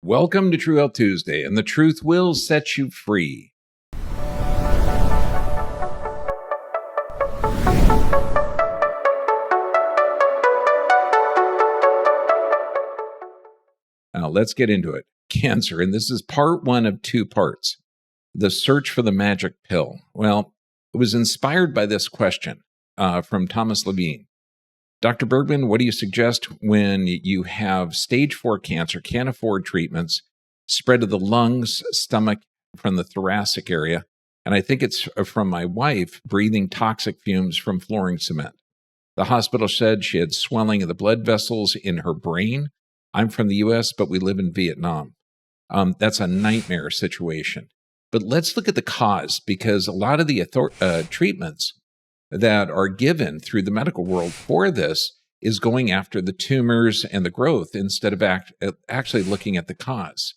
Welcome to True Health Tuesday, and the truth will set you free. Now, let's get into it. Cancer, and this is part one of two parts. The search for the magic pill. Well, it was inspired by this question from Thomas Levine. Dr. Bergman, what do you suggest when you have stage 4 cancer, can't afford treatments, spread to the lungs, stomach, from the thoracic area, and I think it's from my wife breathing toxic fumes from flooring cement. The hospital said she had swelling of the blood vessels in her brain. I'm from the U.S., but we live in Vietnam. That's a nightmare situation. But let's look at the cause, because a lot of the treatments that are given through the medical world for this is going after the tumors and the growth instead of actually looking at the cause.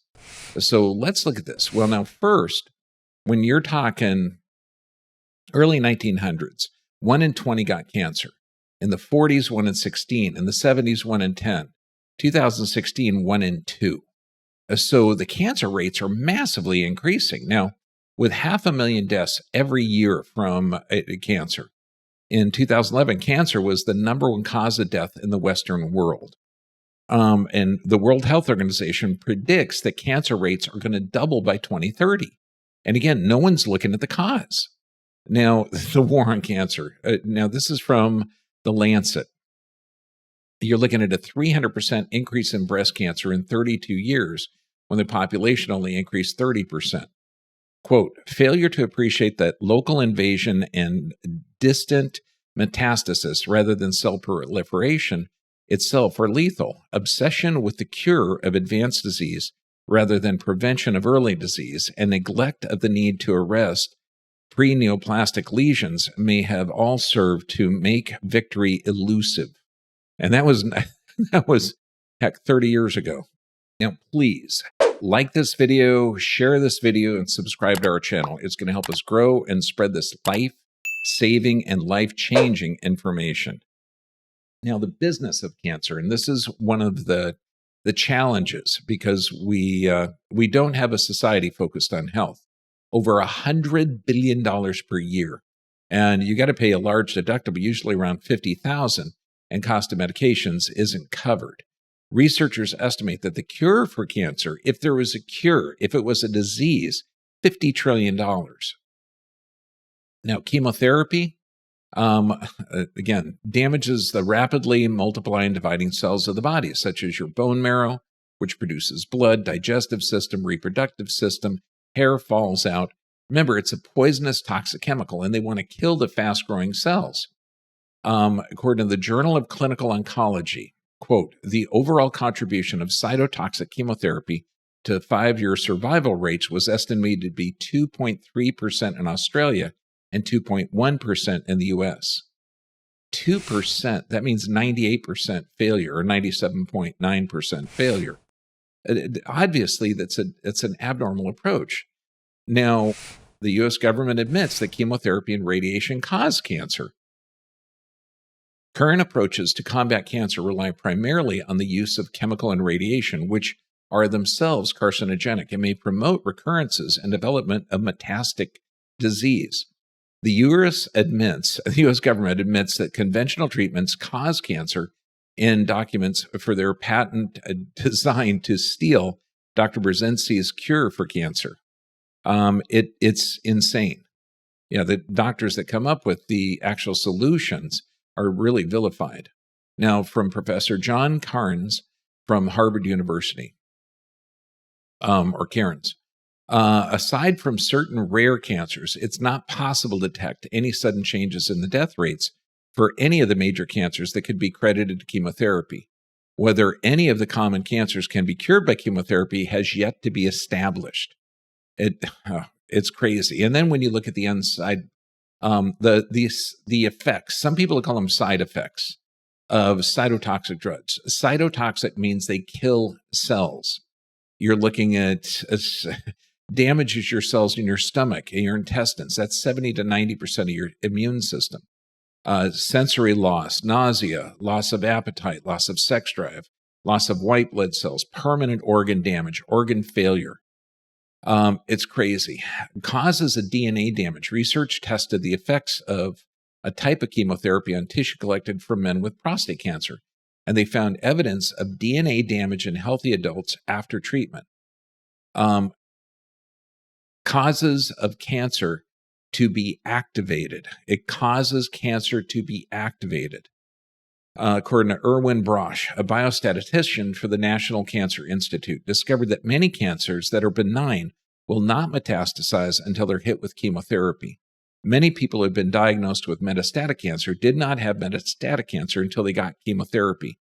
So let's look at this. Well, now first, when you're talking early 1900s, 1 in 20 got cancer. In the 40s, 1 in 16. In the 70s, 1 in 10. 2016, 1 in 2. So the cancer rates are massively increasing. Now, with 500,000 deaths every year from cancer, in 2011, cancer was the #1 cause of death in the Western world. And the World Health Organization predicts that cancer rates are going to double by 2030. And again, no one's looking at the cause. Now, the war on cancer. Now, this is from The Lancet. You're looking at a 300% increase in breast cancer in 32 years when the population only increased 30%. Quote, failure to appreciate that local invasion and distant metastasis rather than cell proliferation itself are lethal. Obsession with the cure of advanced disease rather than prevention of early disease and neglect of the need to arrest pre-neoplastic lesions may have all served to make victory elusive. And that was heck 30 years ago. Now, please like this video, share this video, and subscribe to our channel. It's going to help us grow and spread this life-saving and life-changing information. Now, the business of cancer, and this is one of the challenges because we don't have a society focused on health. Over $100 billion per year, and you got to pay a large deductible, usually around $50,000, and cost of medications isn't covered. Researchers estimate that the cure for cancer, if there was a cure, if it was a disease, $50 trillion. Now, chemotherapy, again, damages the rapidly multiplying dividing cells of the body, such as your bone marrow, which produces blood, digestive system, reproductive system, hair falls out. Remember, it's a poisonous toxic chemical, and they want to kill the fast-growing cells. According to the Journal of Clinical Oncology, quote, the overall contribution of cytotoxic chemotherapy to 5-year survival rates was estimated to be 2.3% in Australia and 2.1% in the U.S. 2%, that means 98% failure or 97.9% failure. Obviously, it's an abnormal approach. Now, the U.S. government admits that chemotherapy and radiation cause cancer. Current approaches to combat cancer rely primarily on the use of chemical and radiation, which are themselves carcinogenic and may promote recurrences and development of metastatic disease. The U.S. government admits that conventional treatments cause cancer in documents for their patent designed to steal Dr. Brzezinski's cure for cancer. It's insane. Yeah, the doctors that come up with the actual solutions are really vilified. Now, from Professor John Carnes from Harvard University, or Cairns, aside from certain rare cancers, it's not possible to detect any sudden changes in the death rates for any of the major cancers that could be credited to chemotherapy. Whether any of the common cancers can be cured by chemotherapy has yet to be established. It's crazy. And then when you look at the inside, the effects, some people call them side effects of cytotoxic drugs. Cytotoxic means they kill cells. You're looking at damages your cells in your stomach and your intestines. That's 70 to 90% of your immune system. Sensory loss, nausea, loss of appetite, loss of sex drive, loss of white blood cells, permanent organ damage, organ failure. It's crazy. Causes of DNA damage. Research tested the effects of a type of chemotherapy on tissue collected from men with prostate cancer, and they found evidence of DNA damage in healthy adults after treatment. Causes of cancer to be activated. It causes cancer to be activated. According to Erwin Brosh, a biostatistician for the National Cancer Institute, discovered that many cancers that are benign will not metastasize until they're hit with chemotherapy. Many people who had been diagnosed with metastatic cancer did not have metastatic cancer until they got chemotherapy.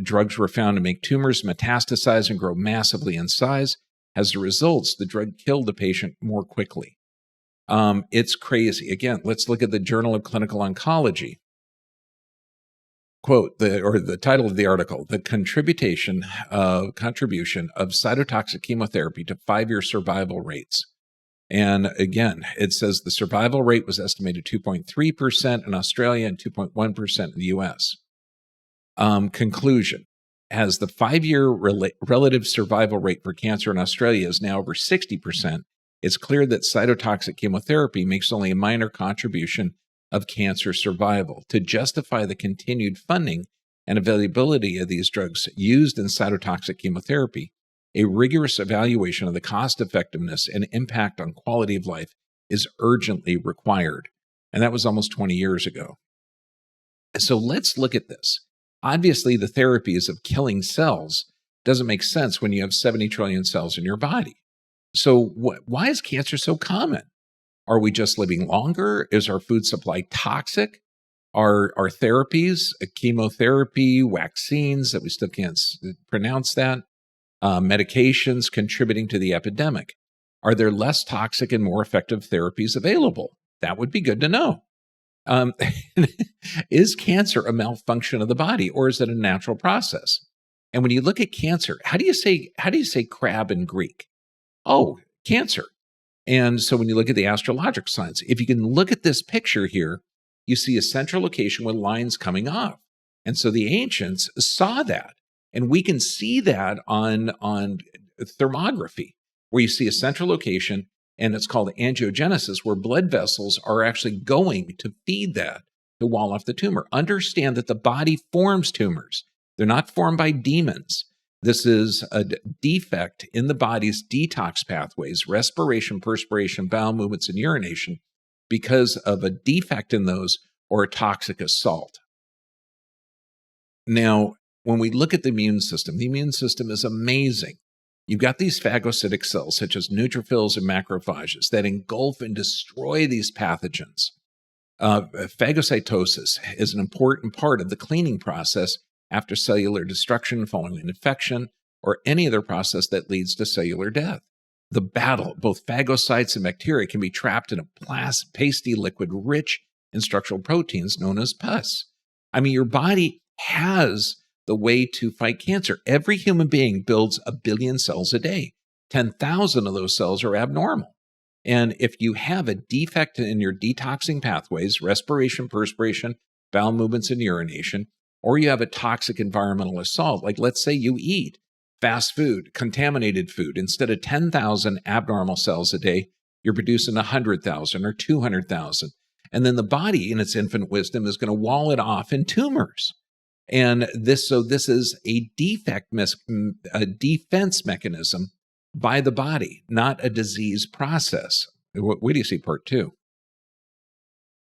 Drugs were found to make tumors metastasize and grow massively in size. As a result, the drug killed the patient more quickly. It's crazy. Again, let's look at the Journal of Clinical Oncology. Quote, the title of the article, the contribution of cytotoxic chemotherapy to 5-year survival rates. And again, it says the survival rate was estimated 2.3% in Australia and 2.1% in the US. Conclusion, as the 5-year relative survival rate for cancer in Australia is now over 60%, it's clear that cytotoxic chemotherapy makes only a minor contribution of cancer survival. To justify the continued funding and availability of these drugs used in cytotoxic chemotherapy, a rigorous evaluation of the cost effectiveness and impact on quality of life is urgently required. And that was almost 20 years ago. So let's look at this. Obviously, the therapies of killing cells doesn't make sense when you have 70 trillion cells in your body. So why is cancer so common? Are we just living longer? Is our food supply toxic? Are therapies, chemotherapy, vaccines that we still can't pronounce that, medications contributing to the epidemic? Are there less toxic and more effective therapies available? That would be good to know. Is cancer a malfunction of the body, or is it a natural process? And when you look at cancer, how do you say crab in Greek? Oh, cancer. And so when you look at the astrological signs, if you can look at this picture here, you see a central location with lines coming off. And so the ancients saw that. And we can see that on thermography, where you see a central location, and it's called angiogenesis, where blood vessels are actually going to feed that to wall off the tumor. Understand that the body forms tumors. They're not formed by demons. This is a defect in the body's detox pathways, respiration, perspiration, bowel movements, and urination because of a defect in those or a toxic assault. Now, when we look at the immune system is amazing. You've got these phagocytic cells, such as neutrophils and macrophages, that engulf and destroy these pathogens. Phagocytosis is an important part of the cleaning process after cellular destruction following an infection or any other process that leads to cellular death. The battle, both phagocytes and bacteria, can be trapped in a pasty liquid rich in structural proteins known as pus. I mean, your body has the way to fight cancer. Every human being builds 1 billion cells a day. 10,000 of those cells are abnormal. And if you have a defect in your detoxing pathways, respiration, perspiration, bowel movements, and urination, or you have a toxic environmental assault, like let's say you eat fast food, contaminated food, instead of 10,000 abnormal cells a day, you're producing 100,000 or 200,000. And then the body, in its infinite wisdom, is going to wall it off in tumors. And this is a defense mechanism by the body, not a disease process. Wait do you see part 2?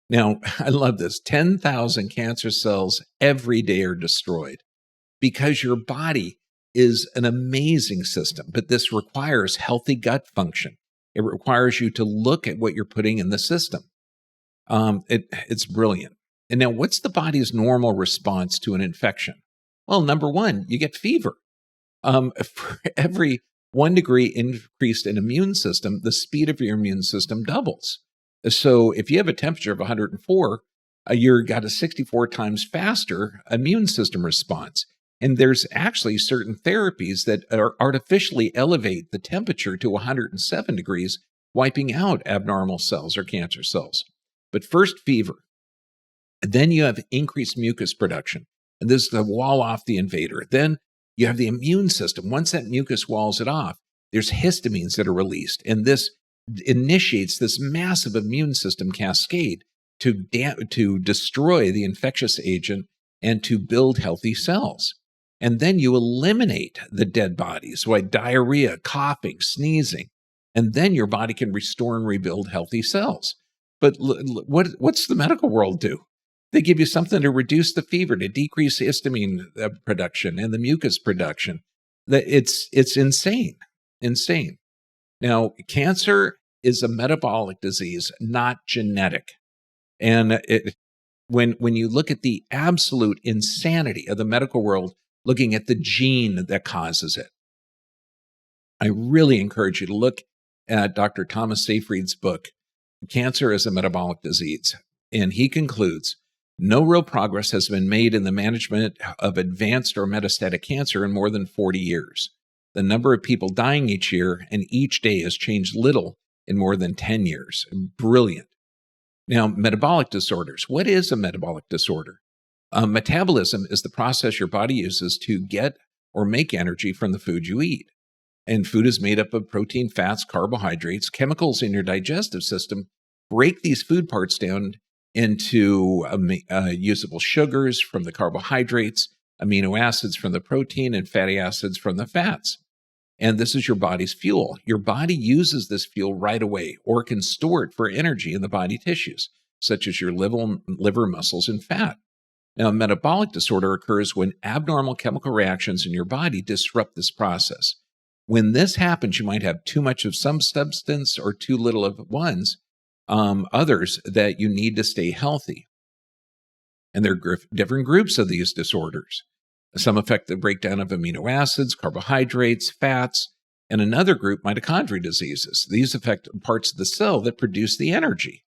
Now, I love this. 10,000 cancer cells every day are destroyed because your body is an amazing system, but this requires healthy gut function. It requires you to look at what you're putting in the system. It's brilliant. And now, what's the body's normal response to an infection? Well, number one, you get fever. For every 1 degree increase in immune system, the speed of your immune system doubles. So if you have a temperature of 104, you've got a 64 times faster immune system response. And there's actually certain therapies that artificially elevate the temperature to 107 degrees, wiping out abnormal cells or cancer cells. But first, fever. Then you have increased mucus production. And this is to wall off the invader. Then You have the immune system. Once that mucus walls it off, there's histamines that are released, and this initiates this massive immune system cascade to destroy the infectious agent and to build healthy cells. And then you eliminate the dead bodies, like diarrhea, coughing, sneezing, and then your body can restore and rebuild healthy cells. But what's the medical world do? They give you something to reduce the fever, to decrease histamine production and the mucus production. It's insane, insane. Now, cancer is a metabolic disease, not genetic. And when you look at the absolute insanity of the medical world, looking at the gene that causes it, I really encourage you to look at Dr. Thomas Seyfried's book, Cancer is a Metabolic Disease. And he concludes, no real progress has been made in the management of advanced or metastatic cancer in more than 40 years. The number of people dying each year and each day has changed little in more than 10 years. Brilliant. Now, metabolic disorders. What is a metabolic disorder? Metabolism is the process your body uses to get or make energy from the food you eat. And food is made up of protein, fats, carbohydrates. Chemicals in your digestive system break these food parts down into usable sugars from the carbohydrates, amino acids from the protein, and fatty acids from the fats. And this is your body's fuel. Your body uses this fuel right away or can store it for energy in the body tissues, such as your liver, muscles, and fat. Now, a metabolic disorder occurs when abnormal chemical reactions in your body disrupt this process. When this happens, you might have too much of some substance or too little of others that you need to stay healthy. And there are different groups of these disorders. Some affect the breakdown of amino acids, carbohydrates, fats, and another group, mitochondrial diseases. These affect parts of the cell that produce the energy.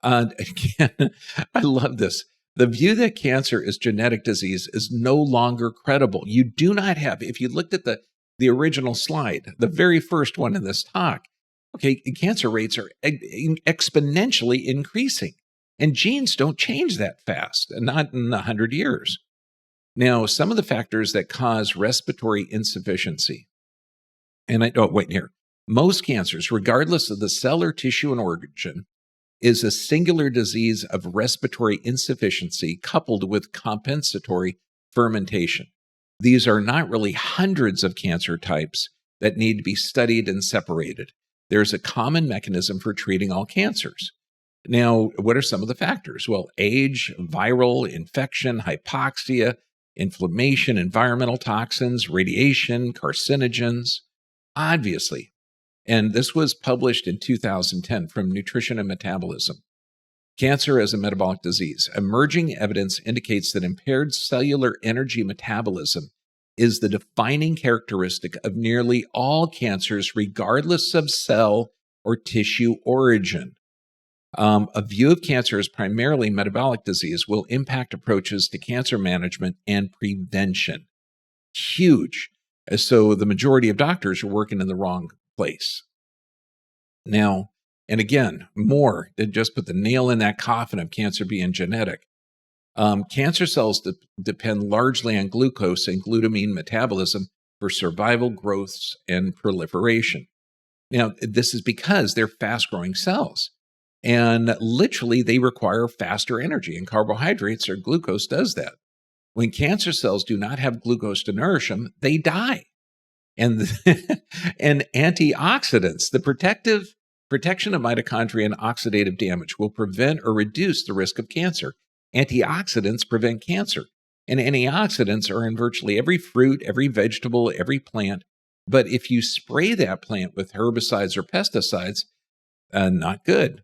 Again, I love this. The view that cancer is genetic disease is no longer credible. You do not have, if you looked at the original slide, the very first one in this talk, okay, cancer rates are exponentially increasing. And genes don't change that fast, not in 100 years. Now, some of the factors that cause respiratory insufficiency, most cancers, regardless of the cell or tissue and origin, is a singular disease of respiratory insufficiency coupled with compensatory fermentation. These are not really hundreds of cancer types that need to be studied and separated. There's a common mechanism for treating all cancers. Now, what are some of the factors? Well, age, viral infection, hypoxia, inflammation, environmental toxins, radiation, carcinogens, obviously. And this was published in 2010 from Nutrition and Metabolism. Cancer as a metabolic disease. Emerging evidence indicates that impaired cellular energy metabolism is the defining characteristic of nearly all cancers, regardless of cell or tissue origin. A view of cancer as primarily metabolic disease will impact approaches to cancer management and prevention. Huge. So the majority of doctors are working in the wrong place. Now, and again, more than just put the nail in that coffin of cancer being genetic. Cancer cells depend largely on glucose and glutamine metabolism for survival, growth, and proliferation. Now, this is because they're fast-growing cells. And literally, they require faster energy, and carbohydrates or glucose does that. When cancer cells do not have glucose to nourish them, they die. And, and antioxidants, the protection of mitochondria and oxidative damage, will prevent or reduce the risk of cancer. Antioxidants prevent cancer. And antioxidants are in virtually every fruit, every vegetable, every plant. But if you spray that plant with herbicides or pesticides, not good.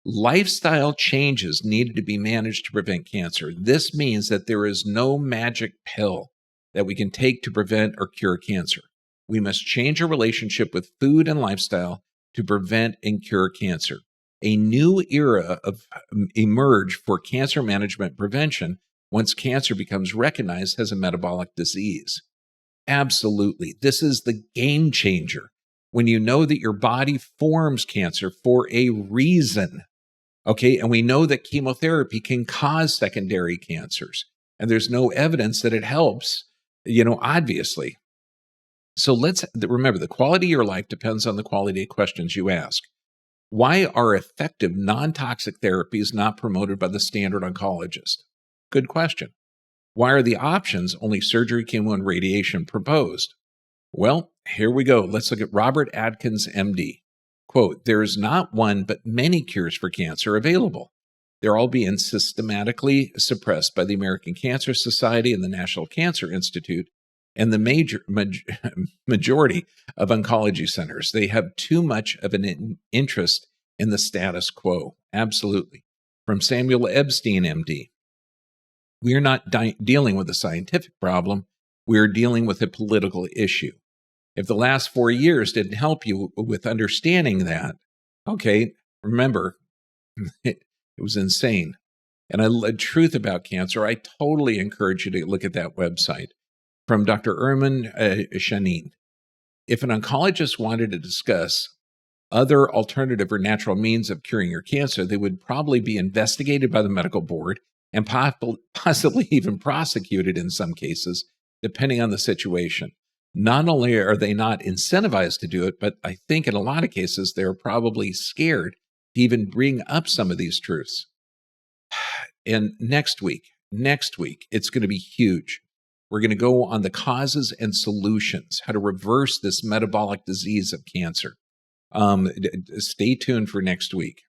Lifestyle changes needed to be managed to prevent cancer. This means that there is no magic pill that we can take to prevent or cure cancer. We must change our relationship with food and lifestyle to prevent and cure cancer. A new era emerge for cancer management prevention once cancer becomes recognized as a metabolic disease. Absolutely. This is the game changer. When you know that your body forms cancer for a reason. Okay, and we know that chemotherapy can cause secondary cancers, and there's no evidence that it helps Obviously. So let's remember the quality of your life depends on the quality of questions you ask. Why are effective non-toxic therapies not promoted by the standard oncologist? Good question. Why are the options only surgery, chemo, and radiation proposed? Well, here we go. Let's look at Robert Adkins, MD. Quote, there is not one but many cures for cancer available. They're all being systematically suppressed by the American Cancer Society and the National Cancer Institute and the majority of oncology centers. They have too much of an interest in the status quo. Absolutely. From Samuel Epstein, MD. We are not dealing with a scientific problem. We are dealing with a political issue. If the last 4 years didn't help you with understanding that, okay, remember, it was insane. And a truth about cancer, I totally encourage you to look at that website from Dr. Erman Shanin. If an oncologist wanted to discuss other alternative or natural means of curing your cancer, they would probably be investigated by the medical board and possibly even prosecuted in some cases, depending on the situation. Not only are they not incentivized to do it, but I think in a lot of cases, they're probably scared to even bring up some of these truths. And next week, it's going to be huge. We're going to go on the causes and solutions, how to reverse this metabolic disease of cancer. Stay tuned for next week.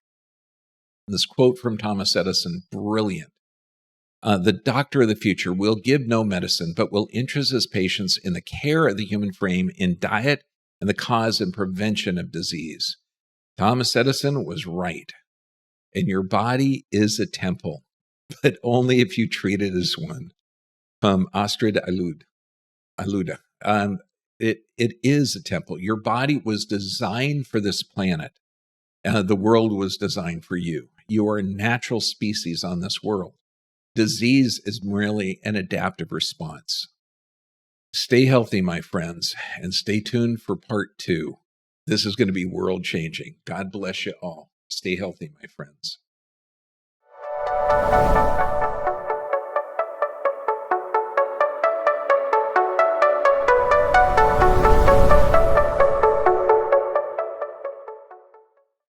This quote from Thomas Edison, brilliant. The doctor of the future will give no medicine, but will interest his patients in the care of the human frame, in diet, and the cause and prevention of disease. Thomas Edison was right. And your body is a temple, but only if you treat it as one. From Astrid Aluda. It is a temple. Your body was designed for this planet. The world was designed for you. You are a natural species on this world. Disease is merely an adaptive response. Stay healthy, my friends, and stay tuned for part 2. This is going to be world-changing. God bless you all. Stay healthy, my friends.